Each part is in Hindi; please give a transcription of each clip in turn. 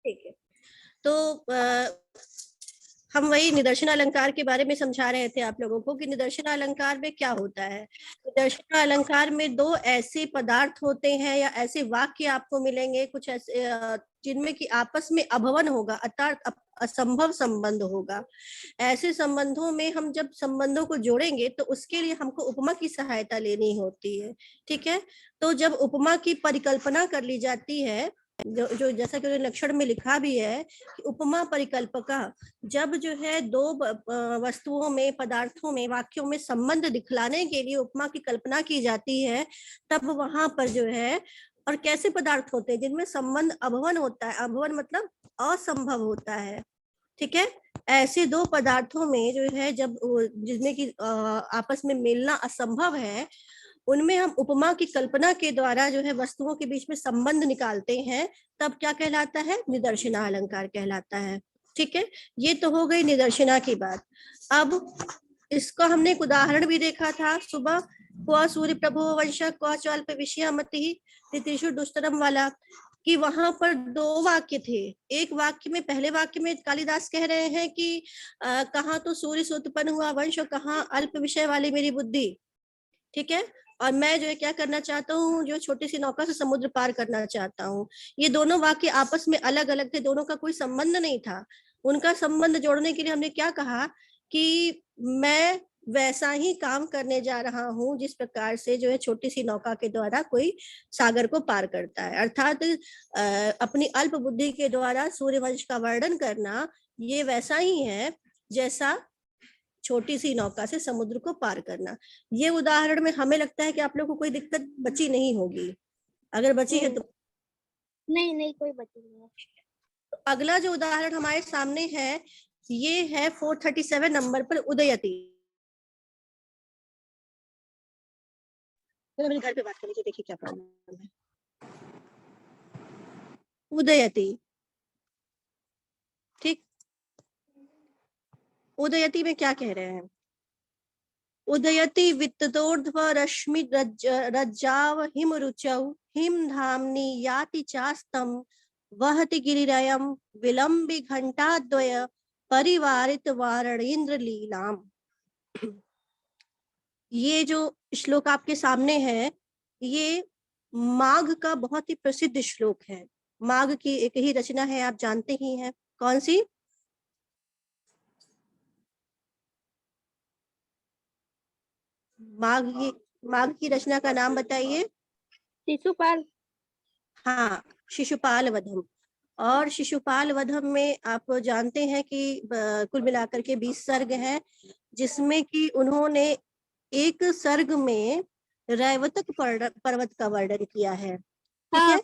ठीक है, तो हम वही निदर्शन अलंकार के बारे में समझा रहे थे आप लोगों को कि निदर्शन अलंकार में क्या होता है। निदर्शन अलंकार में दो ऐसे पदार्थ होते हैं या ऐसे वाक्य आपको मिलेंगे कुछ ऐसे जिनमें कि आपस में अभवन होगा, अर्थात असंभव संबंध होगा। ऐसे संबंधों में हम जब संबंधों को जोड़ेंगे तो उसके लिए हमको उपमा की सहायता लेनी होती है। ठीक है, तो जब उपमा की परिकल्पना कर ली जाती है, जो जैसा कि लक्षण में लिखा भी है कि उपमा परिकल्पका, जब जो है दो वस्तुओं में, पदार्थों में, वाक्यों में संबंध दिखलाने के लिए उपमा की कल्पना की जाती है, तब वहां पर जो है, और कैसे पदार्थ होते हैं जिनमें संबंध अभवन होता है, अभवन मतलब असंभव होता है। ठीक है, ऐसे दो पदार्थों में जो है जब जिसमें कि आपस में मिलना असंभव है, उनमें हम उपमा की कल्पना के द्वारा जो है वस्तुओं के बीच में संबंध निकालते हैं, तब क्या कहलाता है? निदर्शना अलंकार कहलाता है। ठीक है, ये तो हो गई निदर्शना की बात। अब इसका हमने एक उदाहरण भी देखा था सुबह, क्वा सूर्य प्रभु वंश क्वा चाल्प विषय मति तितिषु दुस्तरम वाला, कि वहां पर दो वाक्य थे। एक वाक्य में, पहले वाक्य में कालिदास कह रहे हैं कि कहाँ तो सूर्य से उत्पन्न हुआ वंश और कहाँ अल्प विषय वाली मेरी बुद्धि। ठीक है, और मैं जो है क्या करना चाहता हूँ, जो छोटी सी नौका से समुद्र पार करना चाहता हूँ। ये दोनों वाक्य आपस में अलग अलग थे, दोनों का कोई संबंध नहीं था। उनका संबंध जोड़ने के लिए हमने क्या कहा कि मैं वैसा ही काम करने जा रहा हूँ जिस प्रकार से जो है छोटी सी नौका के द्वारा कोई सागर को पार करता है, अर्थात अपनी अल्प बुद्धि के द्वारा सूर्यवंश का वर्णन करना ये वैसा ही है जैसा छोटी सी नौका से समुद्र को पार करना। ये उदाहरण में हमें लगता है कि आप लोग को कोई दिक्कत बची नहीं होगी। अगर बची है तो नहीं नहीं, कोई बची नहीं है। तो अगला जो उदाहरण हमारे सामने है, ये है 437 नंबर पर उदयति। तो मेरे घर पे बात कर लीजिए, देखिए क्या प्रॉब्लम है। उदयति, ठीक, उदयति में क्या कह रहे हैं? उदयति वित्तोर्ध्व रश्मि रज्जाव हिम रुचौ हिम धामनि याति चास्तम वहति गिरिरयम विलंबि घंटाद्वय परिवारित वारणेन्द्र लीलाम। ये जो श्लोक आपके सामने है, ये माघ का बहुत ही प्रसिद्ध श्लोक है। माघ की एक ही रचना है, आप जानते ही हैं, कौन सी? माघ की रचना का नाम बताइए। शिशुपाल। हाँ, शिशुपाल वधम। और शिशुपाल वधम में आप जानते हैं कि कुल मिलाकर के 20 सर्ग हैं, जिसमें कि उन्होंने एक सर्ग में रैवतक पर्वत का वर्णन किया है। ठीक है,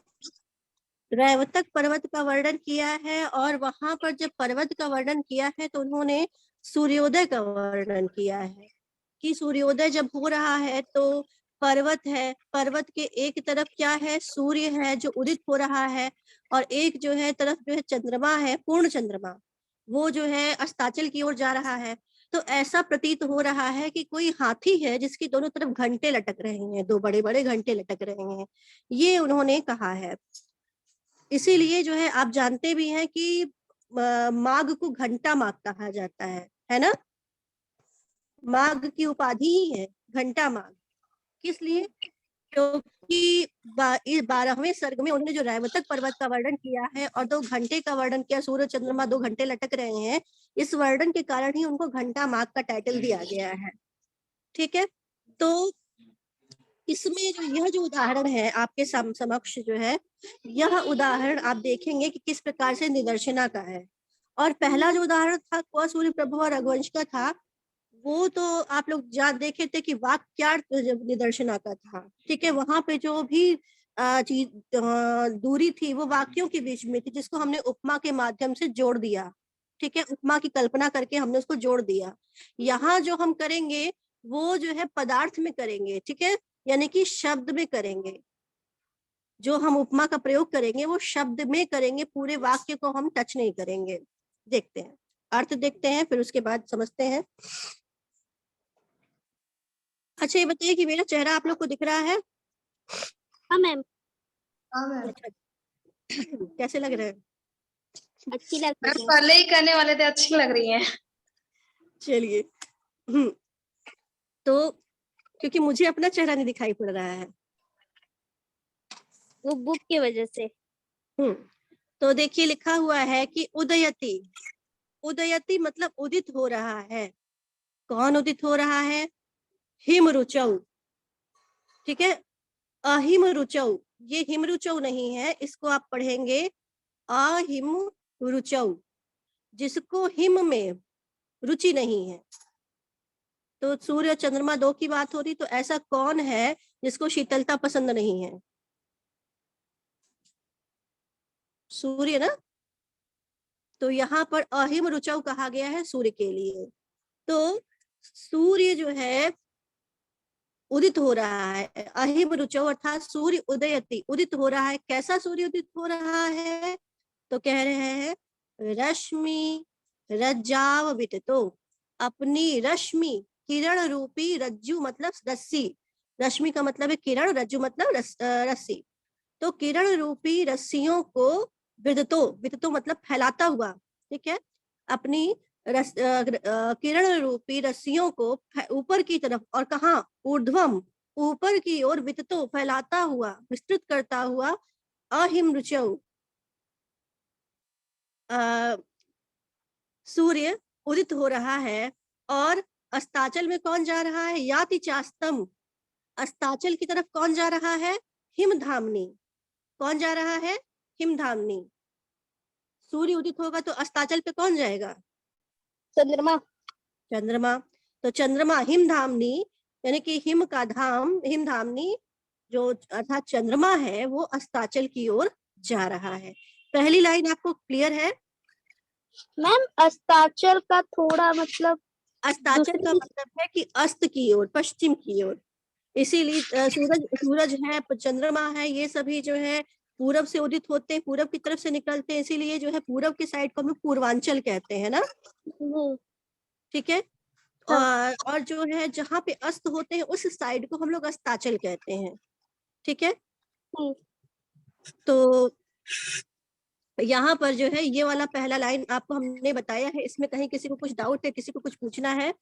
रैवतक पर्वत का वर्णन किया है, और वहां पर जब पर्वत का वर्णन किया है तो उन्होंने सूर्योदय का वर्णन किया है कि सूर्योदय जब हो रहा है तो पर्वत है, पर्वत के एक तरफ क्या है? सूर्य है जो उदित हो रहा है, और एक जो है तरफ जो है चंद्रमा है, पूर्ण चंद्रमा, वो जो है अस्ताचल की ओर जा रहा है। तो ऐसा प्रतीत हो रहा है कि कोई हाथी है जिसकी दोनों तरफ घंटे लटक रहे हैं, दो बड़े बड़े घंटे लटक रहे हैं, ये उन्होंने कहा है। इसीलिए जो है आप जानते भी हैं कि माघ को घंटा माघ कहा जाता है ना? माघ की उपाधि ही है घंटा माघ। किस लिए? क्योंकि 12वें सर्ग में उन्होंने जो रैवतक पर्वत का वर्णन किया है और 2 घंटे का वर्णन किया, सूर्य चंद्रमा 2 घंटे लटक रहे हैं, इस वर्णन के कारण ही उनको घंटा माघ का टाइटल दिया गया है। ठीक है, तो इसमें यह जो उदाहरण है आपके समक्ष जो है, यह उदाहरण आप देखेंगे कि किस प्रकार से निदर्शना का है। और पहला जो उदाहरण था क्वा सूर्य प्रभु और रघुवंश का था, वो तो आप लोग देखे थे कि वाक्यार्थ निदर्शना का था। ठीक है, वहां पे जो भी चीज दूरी थी वो वाक्यों के बीच में थी, जिसको हमने उपमा के माध्यम से जोड़ दिया। ठीक है, उपमा की कल्पना करके हमने उसको जोड़ दिया। यहाँ जो हम करेंगे वो जो है पदार्थ में करेंगे। ठीक है, यानी कि शब्द में करेंगे। जो हम उपमा का प्रयोग करेंगे वो शब्द में करेंगे, पूरे वाक्य को हम टच नहीं करेंगे। देखते हैं, अर्थ देखते हैं, फिर उसके बाद समझते हैं। अच्छा, ये बताइए कि मेरा चेहरा आप लोग को दिख रहा है? हाँ मैम। अच्छा, कैसे लग रहे हैं? अच्छी लग मैम रही है। पहले ही करने वाले थे, अच्छी लग रही है। चलिए। तो क्योंकि मुझे अपना चेहरा नहीं दिखाई पड़ रहा है। वो बुक की वजह से। तो देखिए लिखा हुआ है कि उदयति, उदयति मतलब उदित हो रहा है। कौन उदित हो रहा है? हिम रुचौ, ठीक है। अहिम रुचौ, ये हिम रुचौ नहीं है, इसको आप पढ़ेंगे अहिम रुचौ, जिसको हिम में रुचि नहीं है। तो सूर्य और चंद्रमा दो की बात हो रही, तो ऐसा कौन है जिसको शीतलता पसंद नहीं है? सूर्य ना। तो यहाँ पर अहिम रुचौ कहा गया है सूर्य के लिए। तो सूर्य जो है उदित हो रहा है, अहिम रुचौ अर्थात सूर्य उदयति, उदित हो रहा है। कैसा सूर्य उदित हो रहा है? तो कह रहे हैं रश्मि रज्जाव विततो, अपनी रश्मि, किरण रूपी, रज्जु मतलब रस्सी, रश्मि का मतलब है किरण, रज्जु मतलब रस्सी। तो किरण रूपी रस्सियों को विदतो, विदतो मतलब फैलाता हुआ, ठीक है। अपनी किरण रूपी रस्सियों को ऊपर की तरफ, और कहा ऊर्ध्वम, ऊपर की ओर, विततो फैलाता हुआ, विस्तृत करता हुआ, अहिम रुचौ सूर्य उदित हो रहा है। और अस्ताचल में कौन जा रहा है? याति चास्तम, अस्ताचल की तरफ कौन जा रहा है? हिमधामनी। कौन जा रहा है? हिमधामनी। सूर्य उदित होगा तो अस्ताचल पे कौन जाएगा? चंद्रमा। चंद्रमा। तो चंद्रमा हिमधामनी, यानी कि हिम का धाम, हिमधामनी जो अर्थात चंद्रमा है, वो अस्ताचल की ओर जा रहा है। पहली लाइन आपको क्लियर है? मैम अस्ताचल का थोड़ा मतलब अस्ताचल का मतलब है कि अस्त की ओर, पश्चिम की ओर। इसीलिए सूरज, सूरज है, चंद्रमा है, ये सभी जो है पूरब से उदित होते हैं, पूरब की तरफ से निकलते हैं, इसीलिए जो है पूरब की साइड को हम लोग पूर्वांचल कहते हैं ना, ठीक है। और जो है जहाँ पे अस्त होते हैं उस साइड को हम लोग अस्ताचल कहते हैं, ठीक है। तो यहाँ पर जो है ये वाला पहला लाइन आपको हमने बताया है, इसमें कहीं किसी को कुछ डाउट है, किसी को कुछ पूछना है?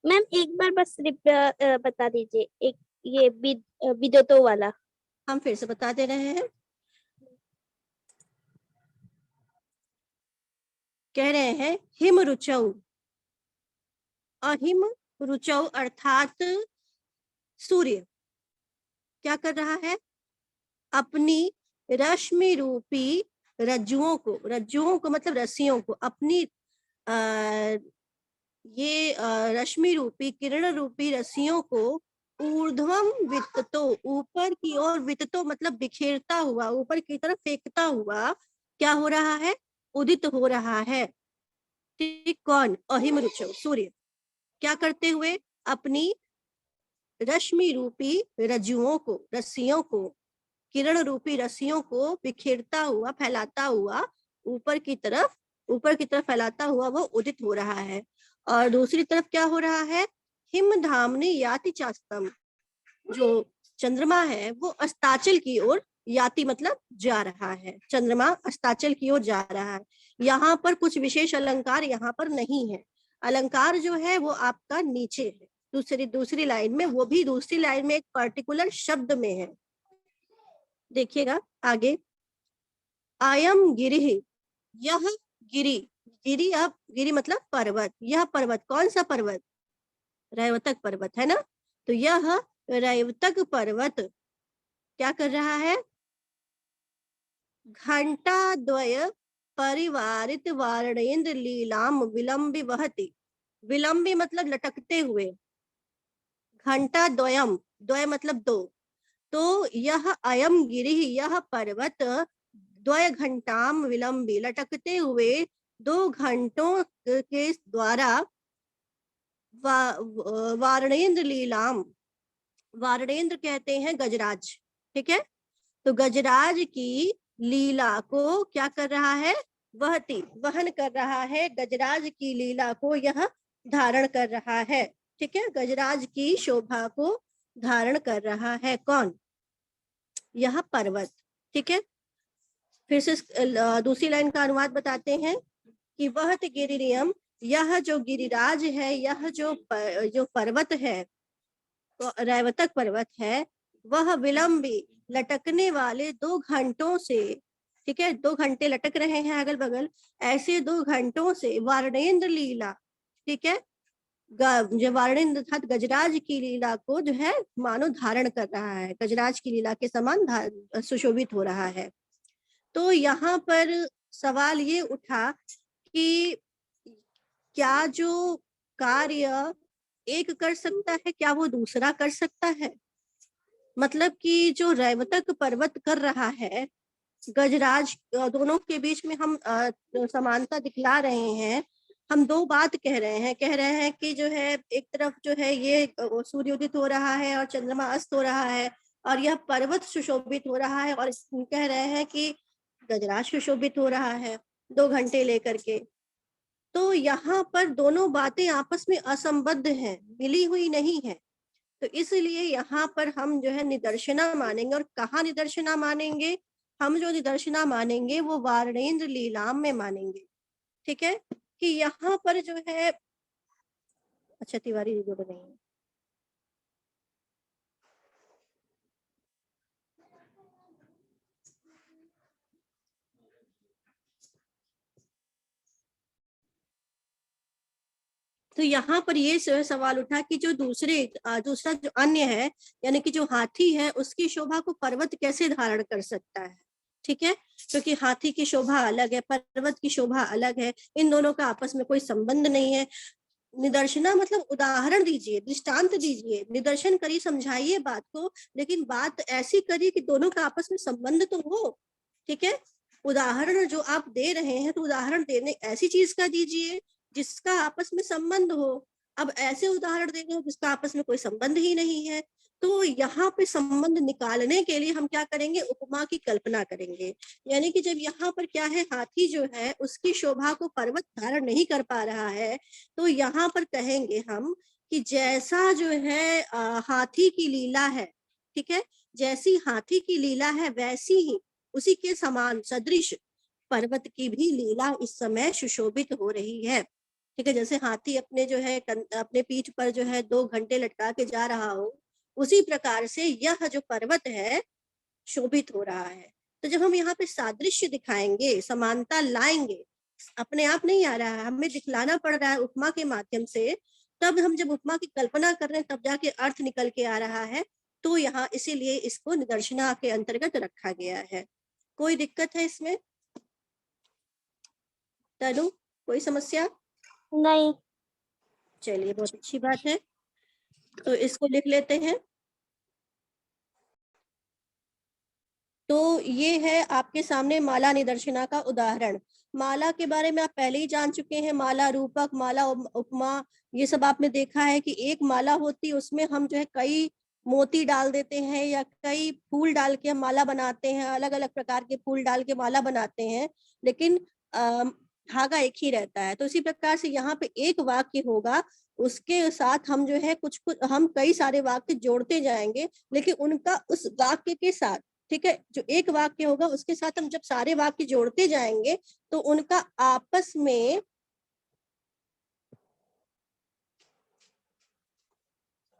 मैम एक बार बस बता दीजिए, एक ये विदतो वाला। हम फिर से बता दे रहे हैं। कह रहे हैं हिम रुचौ, अहिम रुचौ अर्थात सूर्य क्या कर रहा है? अपनी रश्मि रूपी रज्जुओं को, रज्जुओं को मतलब रस्सियों को, अपनी ये रश्मि रूपी, किरण रूपी रस्सियों को ऊर्ध्वम वित्तो, ऊपर की ओर, वित्तो मतलब बिखेरता हुआ, ऊपर की तरफ फेंकता हुआ, क्या हो रहा है? उदित हो रहा है, ठीक। कौन? अहिम रुचौ सूर्य। क्या करते हुए? अपनी रश्मि रूपी रज्जुओं को, रस्सियों को, किरण रूपी रस्सियों को बिखेरता हुआ, फैलाता हुआ, ऊपर की तरफ, ऊपर की तरफ फैलाता हुआ वो उदित हो रहा है। और दूसरी तरफ क्या हो रहा है? हिमधामनी याति चास्तम, जो चंद्रमा है वो अस्ताचल की ओर, याति मतलब जा रहा है, चंद्रमा अस्ताचल की ओर जा रहा है। यहाँ पर कुछ विशेष अलंकार यहाँ पर नहीं है, अलंकार जो है वो आपका नीचे है, दूसरी लाइन में, वो भी दूसरी लाइन में एक पर्टिकुलर शब्द में है। देखिएगा आगे, आयम गिरि, यह गिरि, गिरि, अब गिरि मतलब पर्वत, यह पर्वत कौन सा पर्वत? रैवतक पर्वत है ना। तो यह रैवतक पर्वत क्या कर रहा है? घंटा द्वय परिवारित वारणेन्द्र लीलाम विलंबि वहति, विलंबी मतलब लटकते हुए, घंटा द्वयम, द्वय मतलब दो। तो यह अयम गिरि, यह पर्वत द्वय घंटाम विलंबी, लटकते हुए 2 घंटों के द्वारा, वारणेन्द्र लीलाम, वारणेन्द्र कहते हैं गजराज, ठीक है। तो गजराज की लीला को क्या कर रहा है? वहती, वहन कर रहा है, गजराज की लीला को यह धारण कर रहा है, ठीक है। गजराज की शोभा को धारण कर रहा है कौन? यह पर्वत, ठीक है। फिर से दूसरी लाइन का अनुवाद बताते हैं कि वह गिरियम, यह जो गिरिराज है, यह जो पर्वत है, तो रैवतक पर्वत है, वह विलंबी लटकने वाले 2 घंटों से, ठीक है, 2 घंटे लटक रहे हैं अगल बगल, ऐसे 2 घंटों से वर्णेन्द्र लीला, ठीक है, जो वर्णेन्द्र अर्थात गजराज की लीला को जो है मानो धारण कर रहा है, गजराज की लीला के समान सुशोभित हो रहा है। तो यहाँ पर सवाल ये उठा कि क्या जो कार्य एक कर सकता है, क्या वो दूसरा कर सकता है? मतलब कि जो रैवतक पर्वत कर रहा है, गजराज, दोनों के बीच में हम समानता दिखला रहे हैं। हम 2 बात कह रहे हैं कि जो है एक तरफ जो है ये सूर्य उदित हो रहा है और चंद्रमा अस्त हो रहा है, और यह पर्वत सुशोभित हो रहा है, और कह रहे हैं कि गजराज सुशोभित हो रहा है 2 घंटे लेकर के। तो यहाँ पर दोनों बातें आपस में असंबद्ध हैं, मिली हुई नहीं है। तो इसलिए यहाँ पर हम जो है निदर्शना मानेंगे। और कहाँ निदर्शना मानेंगे? हम जो निदर्शना मानेंगे वो वारणेन्द्र लीलाम में मानेंगे, ठीक है, कि यहाँ पर जो है, अच्छा तिवारी जी बोल रही हैं। तो यहाँ पर ये सवाल उठा कि जो दूसरा जो अन्य है, यानी कि जो हाथी है, उसकी शोभा को पर्वत कैसे धारण कर सकता है, ठीक है, क्योंकि हाथी की शोभा अलग है, पर्वत की शोभा अलग है, इन दोनों का आपस में कोई संबंध नहीं है। निदर्शना मतलब उदाहरण दीजिए, दृष्टांत दीजिए, निदर्शन करिए, समझाइए बात को, लेकिन बात ऐसी करिए कि दोनों का आपस में संबंध तो हो, ठीक है। उदाहरण जो आप दे रहे हैं, तो उदाहरण देने ऐसी चीज का दीजिए जिसका आपस में संबंध हो। अब ऐसे उदाहरण दे रहे हो जिसका आपस में कोई संबंध ही नहीं है। तो यहाँ पे संबंध निकालने के लिए हम क्या करेंगे? उपमा की कल्पना करेंगे। यानी कि जब यहाँ पर क्या है, हाथी जो है उसकी शोभा को पर्वत धारण नहीं कर पा रहा है, तो यहाँ पर कहेंगे हम कि जैसा जो है हाथी की लीला है, ठीक है, जैसी हाथी की लीला है वैसी ही उसी के समान सदृश पर्वत की भी लीला इस समय सुशोभित हो रही है, ठीक है। जैसे हाथी अपने जो है अपने पीठ पर जो है 2 घंटे लटका के जा रहा हो, उसी प्रकार से यह जो पर्वत है शोभित हो रहा है। तो जब हम यहाँ पे सादृश्य दिखाएंगे, समानता लाएंगे, अपने आप नहीं आ रहा है, हमें दिखलाना पड़ रहा है उपमा के माध्यम से, तब हम जब उपमा की कल्पना कर रहे हैं तब जाके अर्थ निकल के आ रहा है। तो यहाँ इसीलिए इसको निदर्शना के अंतर्गत रखा गया है। कोई दिक्कत है इसमें तनु? कोई समस्या? नहीं। चलिए, बहुत अच्छी बात है। तो इसको लिख लेते हैं। तो ये है आपके सामने माला निदर्शना का उदाहरण। माला के बारे में आप पहले ही जान चुके हैं, माला रूपक, माला उपमा, ये सब आपने देखा है कि एक माला होती है, उसमें हम जो है कई मोती डाल देते हैं या कई फूल डाल के हम माला बनाते हैं, अलग अलग प्रकार के फूल डाल के माला बनाते हैं, लेकिन धागा एक ही रहता है। तो इसी प्रकार से यहाँ पे एक वाक्य होगा, उसके साथ हम जो है कुछ हम कई सारे वाक्य जोड़ते जाएंगे, लेकिन उनका उस वाक्य के साथ, ठीक है, जो एक वाक्य होगा उसके साथ हम जब सारे वाक्य जोड़ते जाएंगे तो उनका आपस में,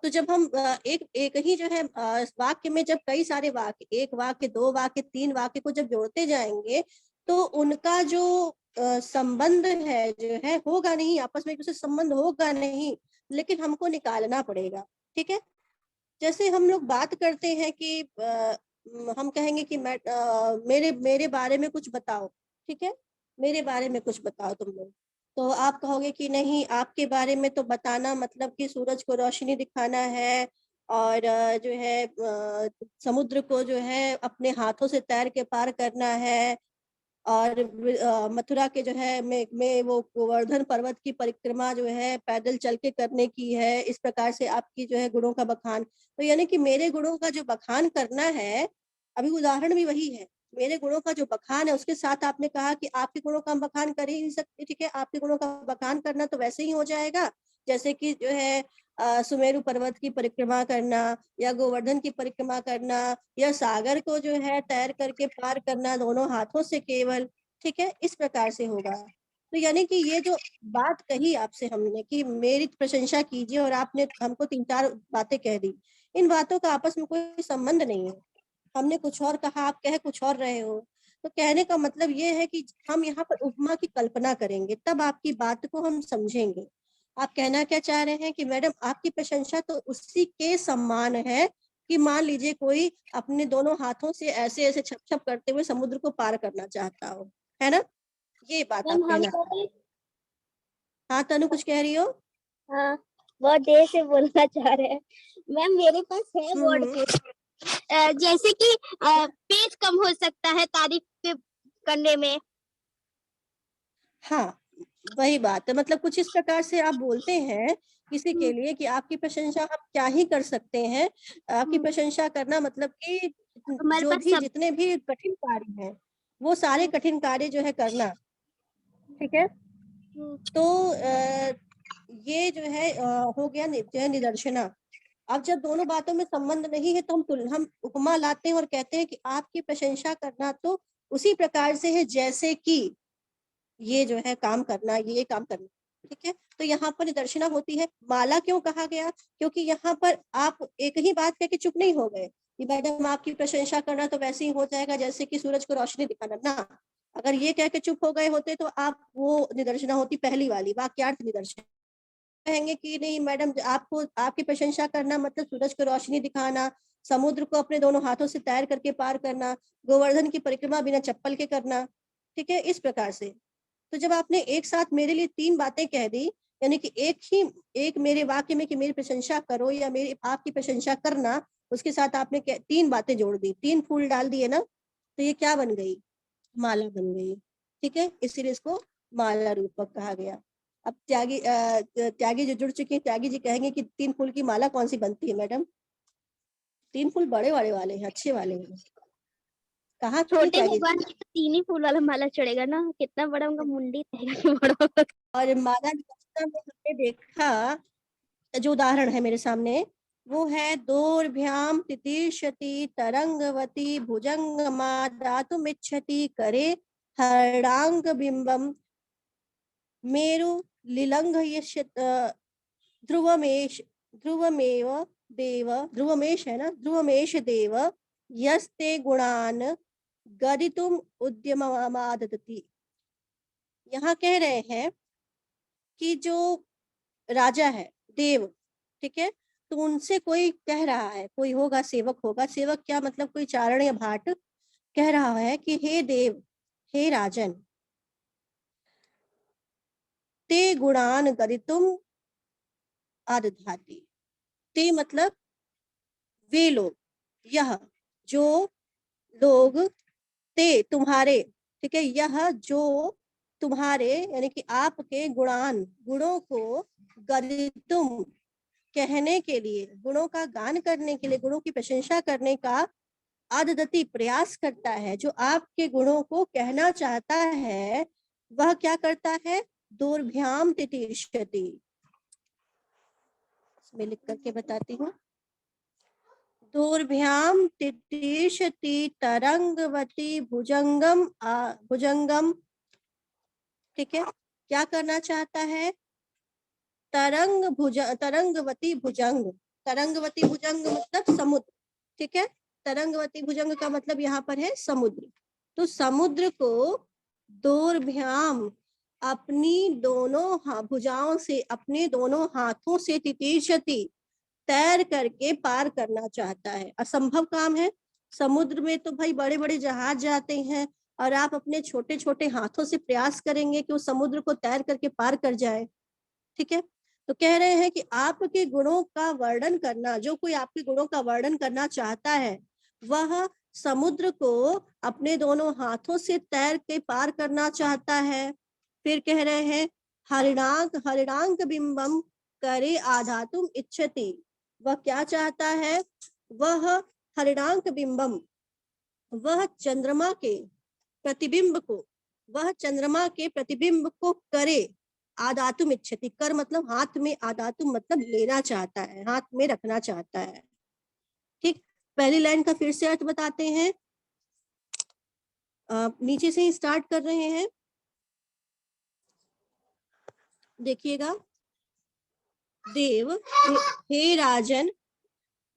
तो जब हम एक ही जो है वाक्य में जब कई सारे वाक्य, एक वाक्य, 2 वाक्य, 3 वाक्य को जब जोड़ते जाएंगे तो उनका जो संबंध है जो है होगा नहीं, आपस में एक दूसरे संबंध होगा नहीं, लेकिन हमको निकालना पड़ेगा, ठीक है। जैसे हम लोग बात करते हैं कि हम कहेंगे कि मेरे मेरे बारे में कुछ बताओ, ठीक है, मेरे बारे में कुछ बताओ तुम लोग। तो आप कहोगे कि नहीं, आपके बारे में तो बताना मतलब कि सूरज को रोशनी दिखाना है, और जो है समुद्र को जो है अपने हाथों से तैर के पार करना है, और मथुरा के जो है में वो गोवर्धन पर्वत की परिक्रमा जो है पैदल चल के करने की है। इस प्रकार से आपकी जो है गुणों का बखान, तो यानी कि मेरे गुणों का जो बखान करना है, अभी उदाहरण भी वही है, मेरे गुणों का जो बखान है, उसके साथ आपने कहा कि आपके गुणों का हम बखान कर ही नहीं सकते, ठीक है। आपके गुणों का बखान करना तो वैसे ही हो जाएगा जैसे कि जो है सुमेरु पर्वत की परिक्रमा करना या गोवर्धन की परिक्रमा करना या सागर को जो है तैर करके पार करना दोनों हाथों से केवल, ठीक है, इस प्रकार से होगा। तो यानी कि ये जो बात कही आपसे हमने कि मेरी प्रशंसा कीजिए और आपने हमको 3-4 बातें कह दी, इन बातों का आपस में कोई संबंध नहीं है। हमने कुछ और कहा, आप कह कुछ और रहे हो। तो कहने का मतलब ये है कि हम यहाँ पर उपमा की कल्पना करेंगे, तब आपकी बात को हम समझेंगे। आप कहना क्या चाह रहे हैं कि मैडम आपकी प्रशंसा तो उसी के समान है कि मान लीजिए कोई अपने दोनों हाथों से ऐसे ऐसे छप छप करते हुए समुद्र को पार करना चाहता हो, है ना? ये बात आप मैम हम कहना। हाँ तनु, कुछ कह रही हो? हाँ बहुत देर से बोलना चाह रहे हैं मैम, मेरे पास है वर्ड हम्म, जैसे कि पेज कम हो सकता है तारीफ करने में। हाँ वही बात है, मतलब कुछ इस प्रकार से आप बोलते हैं किसी के लिए कि आपकी प्रशंसा हम क्या ही कर सकते हैं। आपकी प्रशंसा करना मतलब कि हमारे जो पास भी सब जितने भी कठिन कार्य हैं वो सारे कठिन कार्य जो है करना, ठीक है। तो ये जो है हो गया जो है निदर्शना। अब जब दोनों बातों में संबंध नहीं है तो हम उपमा लाते हैं और कहते हैं कि आपकी प्रशंसा करना तो उसी प्रकार से है जैसे कि ये जो है काम करना, ये काम करना, ठीक है। तो यहाँ पर निदर्शना होती है। माला क्यों कहा गया? क्योंकि यहाँ पर आप एक ही बात कह के चुप नहीं हो गए कि मैडम आपकी प्रशंसा करना तो वैसे ही हो जाएगा जैसे कि सूरज को रोशनी दिखाना ना। अगर ये कह के चुप हो गए होते तो आप वो निदर्शना होती पहली वाली वाक्यार्थ निदर्शन। कहेंगे कि नहीं मैडम, आपको आपकी प्रशंसा करना मतलब सूरज को रोशनी दिखाना, समुद्र को अपने दोनों हाथों से तैर करके पार करना, गोवर्धन की परिक्रमा बिना चप्पल के करना, ठीक है, इस प्रकार से। तो जब आपने एक साथ मेरे लिए 3 बातें कह दी, यानी कि एक मेरे वाक्य में कि मेरी प्रशंसा करो या मेरी आपकी प्रशंसा करना, उसके साथ आपने 3 बातें जोड़ दी, 3 फूल डाल दिए ना, तो ये क्या बन गई? माला बन गई, ठीक है। इसीलिए इसको माला रूपक कहा गया। अब त्यागी जो जुड़ चुके हैं, त्यागी जी कहेंगे कि 3 फूल की माला कौन सी बनती है मैडम? 3 फूल बड़े वाले वाले हैं, अच्छे वाले हैं। कहाँ चुके छोटे त्यागी भगवान जी? की तो 3 ही फूल वाला माला चढ़ेगा ना, कितना बड़ा उनका मुंडी रहेगा बड़ा होगा। और माला निदर्शना में हमने देखा, जो उदाहरण है मेरे सामने वो है दोर्भ्याम तितिर्षति तरंगवती भुजंगमा दातुमिच्छति करे हरणांग बिंबम मेरु लिलंघ ध्रुवमेश ध्रुवमेव देव, ध्रुवमेश है ना, ध्रुवमेश देव यस्ते गुणान गदितुम उद्यममादति। यहाँ कह रहे हैं कि जो राजा है, देव, ठीक है, तो उनसे कोई कह रहा है, कोई होगा सेवक होगा, सेवक क्या मतलब कोई चारण या भाट कह रहा है कि हे देव, हे राजन, ते गुणान गदितुम आदधाति। ते मतलब वे लोग, यह जो लोग, ते तुम्हारे, ठीक है, यह जो तुम्हारे यानी कि आपके गुणान, गुणों को गदितुम कहने के लिए, गुणों का गान करने के लिए, गुणों की प्रशंसा करने का आददति प्रयास करता है, जो आपके गुणों को कहना चाहता है, वह क्या करता है? दोर्भ्याम तितिर्षति। इसमें लिख करके बताती हूँ। दोर्भ्याम तितिर्षति तरंगवती भुजंगम, ठीक है, क्या करना चाहता है? तरंगवती भुजंग, तरंगवती भुजंग मतलब समुद्र, ठीक है। तरंगवती भुजंग का मतलब यहाँ पर है समुद्र। तो समुद्र को दोर्भ्याम अपनी दोनों भुजाओं से, अपने दोनों हाथों से तितीर्षति तैर करके पार करना चाहता है। असंभव काम है। समुद्र में तो भाई बड़े बड़े जहाज जाते हैं और आप अपने छोटे छोटे हाथों से प्रयास करेंगे कि उस समुद्र को तैर करके पार कर जाए, ठीक है। तो कह रहे हैं कि आपके गुणों का वर्णन करना, जो कोई आपके गुणों का वर्णन करना चाहता है वह समुद्र को अपने दोनों हाथों से तैर के पार करना चाहता है। फिर कह रहे हैं हरिणांक बिंबम करे आधातुम इच्छति। वह क्या चाहता है? वह हरिणांक बिंबम, वह चंद्रमा के प्रतिबिंब को, वह चंद्रमा के प्रतिबिंब को करे आदातुम इच्छति, कर मतलब हाथ में, आदातुम मतलब लेना चाहता है, हाथ में रखना चाहता है। ठीक, पहली लाइन का फिर से अर्थ बताते हैं, नीचे से ही स्टार्ट कर रहे हैं, देखिएगा। देव, हे राजन,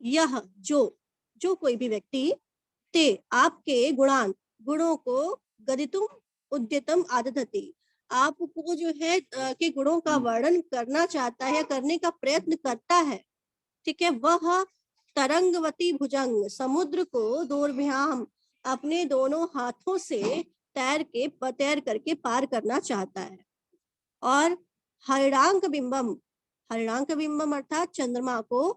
यह जो कोई भी व्यक्ति, ते आपके गुणान, गुणों को, गदितुम उद्यतम आदधति, आपको जो है के गुणों का वर्णन करना चाहता है, करने का प्रयत्न करता है, ठीक है। वह तरंगवती भुजंग, समुद्र को दोर्भ्याम, अपने दोनों हाथों से तैर करके पार करना चाहता है। और हरिणांक बिंबम, हरिणांक बिंबम अर्थात चंद्रमा को,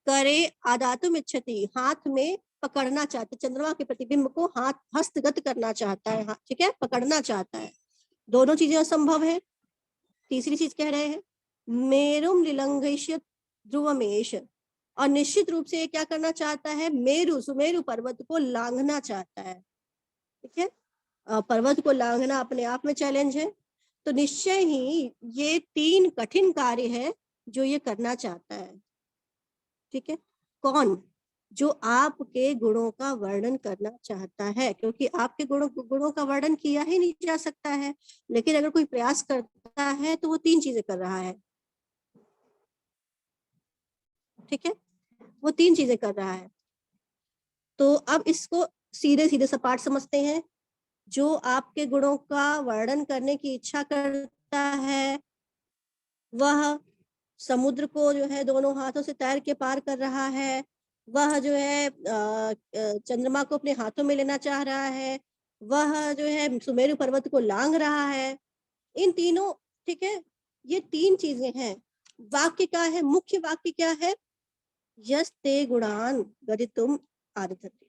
करे आदातुम इच्छति, हाथ में पकड़ना चाहता है, चंद्रमा के प्रतिबिंब को हाथ हस्तगत करना चाहता है, ठीक है, पकड़ना चाहता है। दोनों चीजें असंभव है। तीसरी चीज कह रहे हैं, मेरुम लिलंघयिष्यत ध्रुवमेश, और निश्चित रूप से ये क्या करना चाहता है, मेरु, सुमेरु पर्वत को लांघना चाहता है, ठीक है। पर्वत को लांघना अपने आप में चैलेंज है, तो निश्चय ही ये 3 कठिन कार्य है जो ये करना चाहता है, ठीक है। कौन? जो आपके गुणों का वर्णन करना चाहता है, क्योंकि आपके गुणों का वर्णन किया ही नहीं जा सकता है, लेकिन अगर कोई प्रयास करता है तो वो 3 चीजें कर रहा है, ठीक है, वो 3 चीजें कर रहा है। तो अब इसको सीधे सीधे सपाट समझते हैं। जो आपके गुणों का वर्णन करने की इच्छा करता है, वह समुद्र को जो है दोनों हाथों से तैर के पार कर रहा है, वह जो है चंद्रमा को अपने हाथों में लेना चाह रहा है, वह जो है सुमेरु पर्वत को लांघ रहा है। इन तीनों, ठीक है, ये 3 चीजें हैं। वाक्य क्या है, मुख्य वाक्य क्या है, यस्ते गुणान गदितुम आदधति,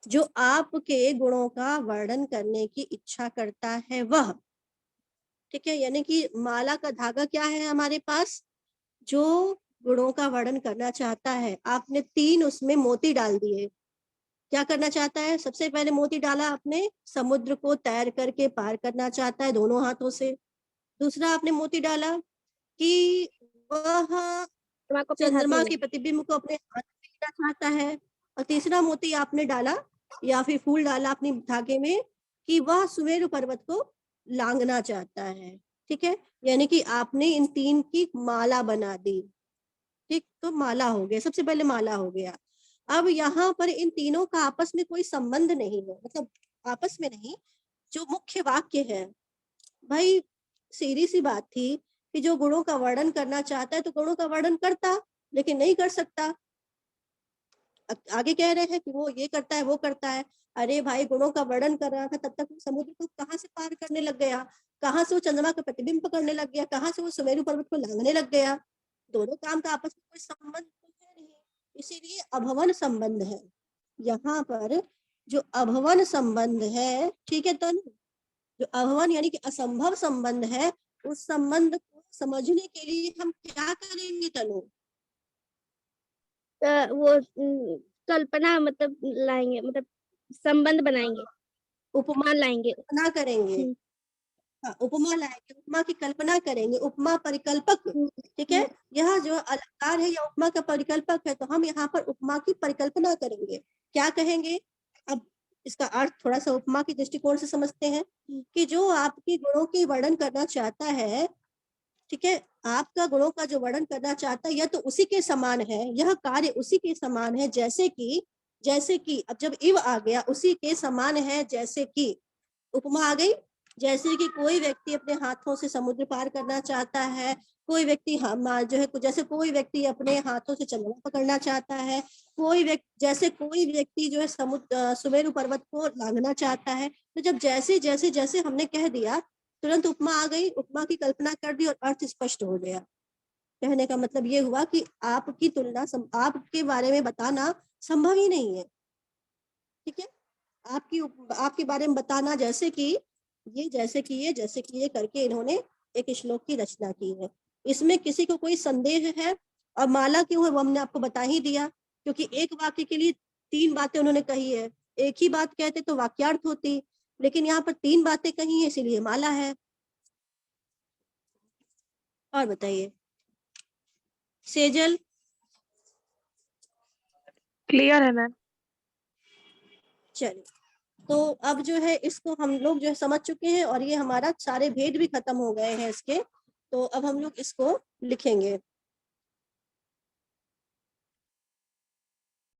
जो आपके गुणों का वर्णन करने की इच्छा करता है वह, ठीक है। यानी कि माला का धागा क्या है हमारे पास, जो गुणों का वर्णन करना चाहता है। आपने 3 उसमें मोती डाल दिए। क्या करना चाहता है, सबसे पहले मोती डाला आपने, समुद्र को तैर करके पार करना चाहता है दोनों हाथों से। दूसरा आपने मोती डाला कि वह चंद्रमा के प्रतिबिंब को अपने हाथ में लेना चाहता है। और तीसरा मोती आपने डाला या फिर फूल डाला अपने धागे में कि वह सुमेरु पर्वत को लांघना चाहता है, ठीक है। यानी कि आपने इन 3 की माला बना दी, ठीक। तो माला हो गया, सबसे पहले माला हो गया। अब यहाँ पर इन तीनों का आपस में कोई संबंध नहीं है, मतलब आपस में नहीं, जो मुख्य वाक्य है भाई, सीधी सी बात थी कि जो गुणों का वर्णन करना चाहता है तो गुणों का वर्णन करता, लेकिन नहीं कर सकता। आगे कह रहे हैं कि वो ये करता है, वो करता है। अरे भाई, गुणों का वर्णन कर रहा था, तब तक वो समुद्र को कहाँ से पार करने लग गया, कहाँ से वो चंद्रमा का प्रतिबिंब पकड़ने लग गया, कहाँ से वो सुमेरु पर्वत को लांघने लग गया। दोनों काम का आपस में कोई संबंध तो है नहीं, इसीलिए अभवन संबंध है यहाँ पर। जो अभवन संबंध है, ठीक है, तो जो अभवन यानी कि असंभव संबंध है, उस संबंध को समझने के लिए हम क्या करेंगे तनु? वो कल्पना मतलब लाएंगे, मतलब संबंध बनाएंगे, उपमान लाएंगे। कल्पना करेंगे, हाँ, उपमा लाएंगे, उपमा की कल्पना करेंगे, उपमा परिकल्पक, ठीक है। यह जो अलंकार है या उपमा का परिकल्पक है, तो हम यहाँ पर उपमा की परिकल्पना करेंगे। क्या कहेंगे? अब इसका अर्थ थोड़ा सा उपमा की दृष्टिकोण से समझते हैं कि जो आपके गुणों की वर्णन करना चाहता है, ठीक है, आपका गुणों का जो वर्णन करना चाहता है, यह तो उसी के समान है, यह कार्य उसी के समान है, जैसे कि अब जब इव आ गया, उसी के समान है, जैसे कि उपमा आ गई। जैसे कि कोई व्यक्ति अपने हाथों से समुद्र पार करना चाहता है, कोई व्यक्ति जो है, जैसे कोई व्यक्ति अपने हाथों से चंद्रमा पकड़ना चाहता है, जैसे कोई व्यक्ति जो है सुमेरु पर्वत को लांघना चाहता है। तो जब जैसे जैसे जैसे हमने कह दिया, तुरंत उपमा आ गई, उपमा की कल्पना कर दी और अर्थ स्पष्ट हो गया। कहने का मतलब ये हुआ कि आपकी तुलना आपके बारे में बताना संभव ही नहीं है, ठीक है। आपके बारे में बताना, जैसे कि ये करके इन्होंने एक श्लोक की रचना की है। इसमें किसी को कोई संदेह है? और माला क्यों है वो हमने आपको बता ही दिया, क्योंकि एक वाक्य के लिए 3 बातें उन्होंने कही है। एक ही बात कहते तो वाक्यार्थ होती, लेकिन यहाँ पर 3 बातें कही है, इसीलिए माला है। और बताइए सेजल। क्लियर है मैम। चलिए, तो अब जो है इसको हम लोग जो है समझ चुके हैं और ये हमारा सारे भेद भी खत्म हो गए हैं इसके। तो अब हम लोग इसको लिखेंगे।